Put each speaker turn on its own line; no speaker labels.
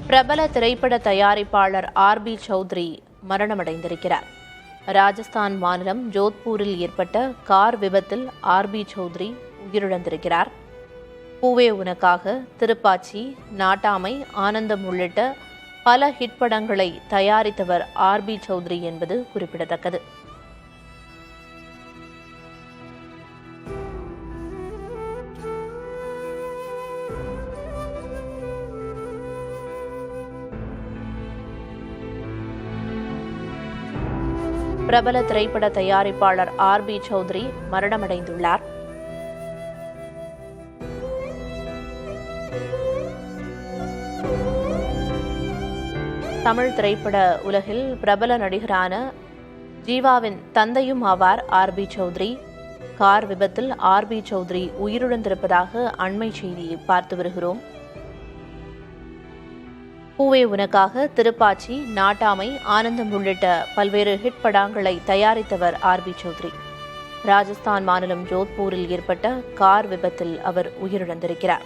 பிரபல திரைப்பட தயாரிப்பாளர் ஆர்.பி. சௌத்ரி மரணமடைந்திருக்கிறார். ராஜஸ்தான் மாநிலம் ஜோத்பூரில் ஏற்பட்ட கார் விபத்தில் ஆர்.பி. சௌத்ரி உயிரிழந்திருக்கிறார். பூவே உனக்காக, திருப்பாச்சி, நாட்டாமை, ஆனந்தம் உள்ளிட்ட பல ஹிட் படங்களை தயாரித்தவர் ஆர்.பி. சௌத்ரி என்பது குறிப்பிடத்தக்கது. பிரபல திரைப்பட தயாரிப்பாளர் ஆர்.பி. சௌத்ரி மரணமடைந்துள்ளார். தமிழ் திரைப்பட உலகில் பிரபல நடிகரான ஜீவாவின் தந்தையும் ஆவார் ஆர்.பி. சௌத்ரி. கார் விபத்தில் ஆர்.பி. சௌத்ரி உயிரிழந்திருப்பதாக அண்மை செய்தியை பார்த்து வருகிறோம். பூவே உனக்காக, திருப்பாச்சி, நாட்டாமை, ஆனந்தம் உள்ளிட்ட பல்வேறு ஹிட் படங்களை தயாரித்தவர் ஆர்.பி. சௌத்ரி. ராஜஸ்தான் மாநிலம் ஜோத்பூரில் ஏற்பட்ட கார் விபத்தில் அவர் உயிரிழந்திருக்கிறார்.